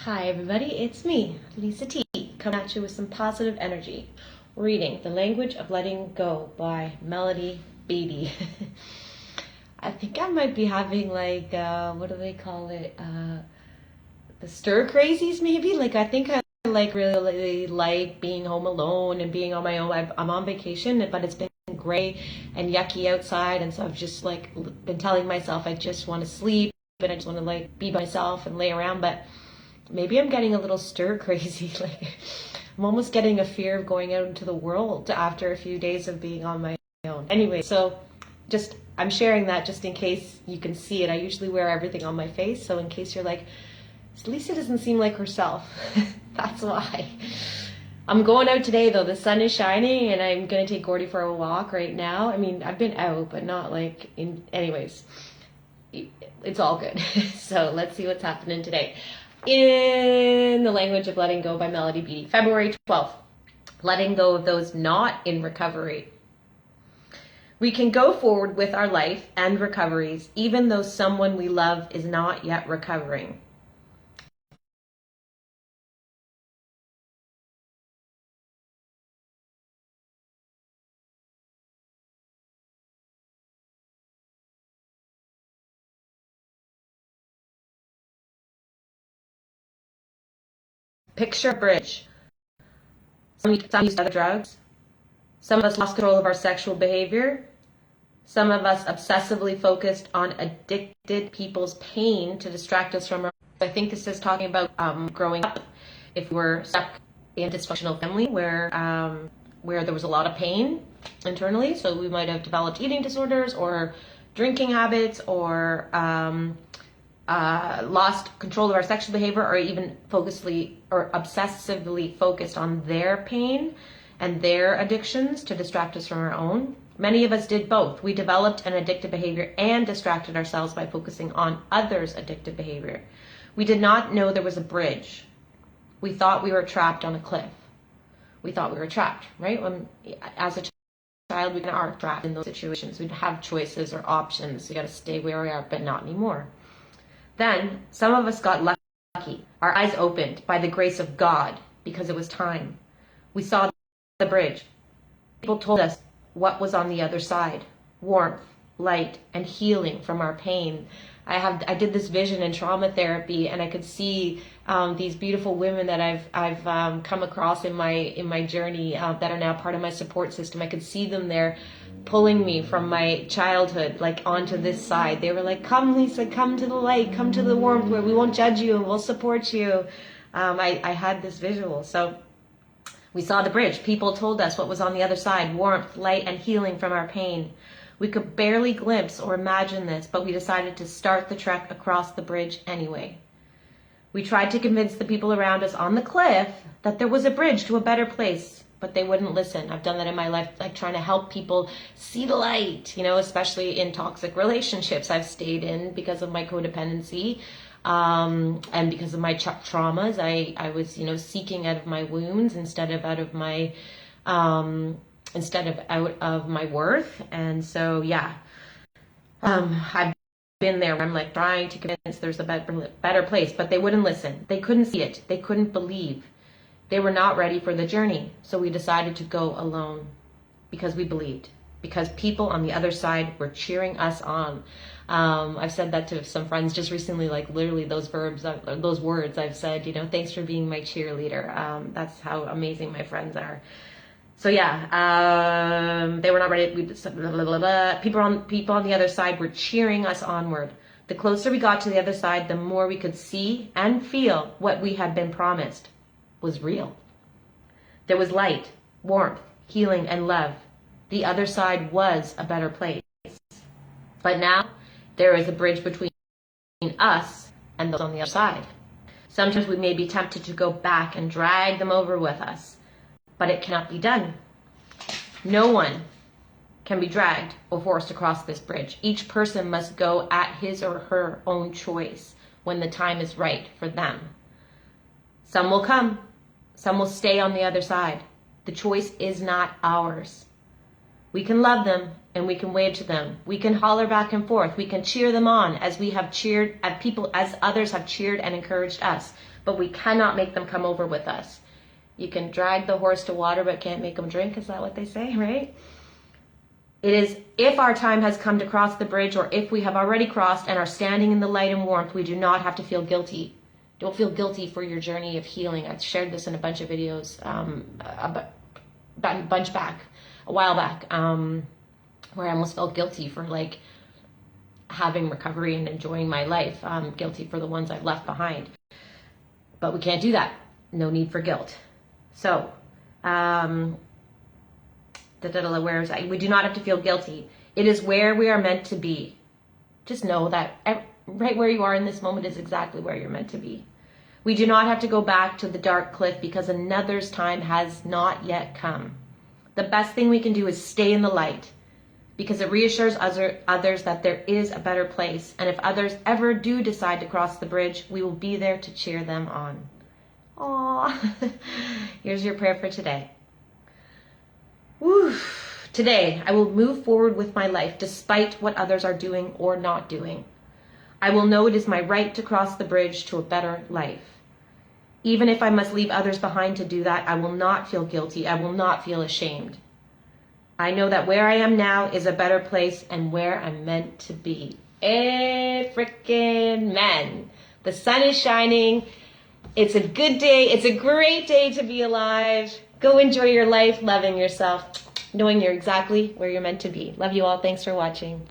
Hi everybody, it's me, LisaT, coming at you with some positive energy. Reading The Language of Letting Go by Beattie. I think I might be having what do they call it? The stir crazies maybe? I think I really like being home alone and being on my own. I'm on vacation, but it's been gray and yucky outside, and so I've just been telling myself I just want to sleep and I just want to be by myself and lay around, but maybe I'm getting a little stir crazy. I'm almost getting a fear of going out into the world after a few days of being on my own. Anyway, so I'm sharing that just in case you can see it. I usually wear everything on my face, so in case you're like, Lisa doesn't seem like herself, that's why. I'm going out today though. The sun is shining and I'm going to take Gordy for a walk right now. I mean, I've been out, but not anyways, it's all good. So let's see what's happening today. In The Language of Letting Go by Beattie, February 12th, letting go of those not in recovery. We can go forward with our life and recoveries, even though someone we love is not yet recovering. Picture a bridge. Some used other drugs. Some of us lost control of our sexual behavior. Some of us obsessively focused on addicted people's pain to distract us from our... I think this is talking about growing up. If we were stuck in a dysfunctional family where there was a lot of pain internally, so we might have developed eating disorders or drinking habits or lost control of our sexual behavior, or even obsessively focused on their pain and their addictions to distract us from our own. Many of us did both. We developed an addictive behavior and distracted ourselves by focusing on others' addictive behavior. We did not know there was a bridge. We thought we were trapped on a cliff. We thought we were trapped, right? As a child, we are trapped in those situations. We'd have choices or options. We got to stay where we are, but not anymore. Then some of us got lucky. Our eyes opened by the grace of God because it was time. We saw the bridge. People told us what was on the other side: warmth, light, and healing from our pain. I did this vision in trauma therapy, and I could see these beautiful women that I've come across in my journey that are now part of my support system. I could see them there pulling me from my childhood onto this side. They were like, "Come, Lisa, come to the light, come to the warmth where we won't judge you and we'll support you." I had this visual. So we saw the bridge. People told us what was on the other side: warmth, light, and healing from our pain. We could barely glimpse or imagine this, but we decided to start the trek across the bridge anyway. We tried to convince the people around us on the cliff that there was a bridge to a better place, but they wouldn't listen. I've done that in my life, trying to help people see the light, especially in toxic relationships I've stayed in because of my codependency, and because of my traumas. I was, seeking out of my wounds instead of out of my worth. And so, I've been there where I'm trying to convince there's a better place, but they wouldn't listen. They couldn't see it. They couldn't believe. They were not ready for the journey. So we decided to go alone because we believed, because people on the other side were cheering us on. I've said that to some friends just recently, literally those words I've said, thanks for being my cheerleader. That's how amazing my friends are. So they were not ready. People on the other side were cheering us onward. The closer we got to the other side, the more we could see and feel what we had been promised was real. There was light, warmth, healing, and love. The other side was a better place. But now there is a bridge between us and those on the other side. Sometimes we may be tempted to go back and drag them over with us, but it cannot be done. No one can be dragged or forced across this bridge. Each person must go at his or her own choice when the time is right for them. Some will come. Some will stay on the other side. The choice is not ours. We can love them and we can wave to them. We can holler back and forth. We can cheer them on as we have cheered at people, as others have cheered and encouraged us. but we cannot make them come over with us. You can drag the horse to water, but can't make them drink. Is that what they say, right? It is if our time has come to cross the bridge, or if we have already crossed and are standing in the light and warmth, we do not have to feel guilty. Don't feel guilty for your journey of healing. I've shared this in a bunch of videos a while back, where I almost felt guilty for like having recovery and enjoying my life. Guilty for the ones I've left behind. But we can't do that. No need for guilt. So, where is that? We do not have to feel guilty. It is where we are meant to be. Just know that right where you are in this moment is exactly where you're meant to be. We do not have to go back to the dark cliff because another's time has not yet come. The best thing we can do is stay in the light, because it reassures others that there is a better place. And if others ever do decide to cross the bridge, we will be there to cheer them on. Aww. Here's your prayer for today. Woo. Today, I will move forward with my life despite what others are doing or not doing. I will know it is my right to cross the bridge to a better life. Even if I must leave others behind to do that, I will not feel guilty. I will not feel ashamed. I know that where I am now is a better place and where I'm meant to be. Frickin' man. The sun is shining. It's a good day. It's a great day to be alive. Go enjoy your life, loving yourself, knowing you're exactly where you're meant to be. Love you all. Thanks for watching.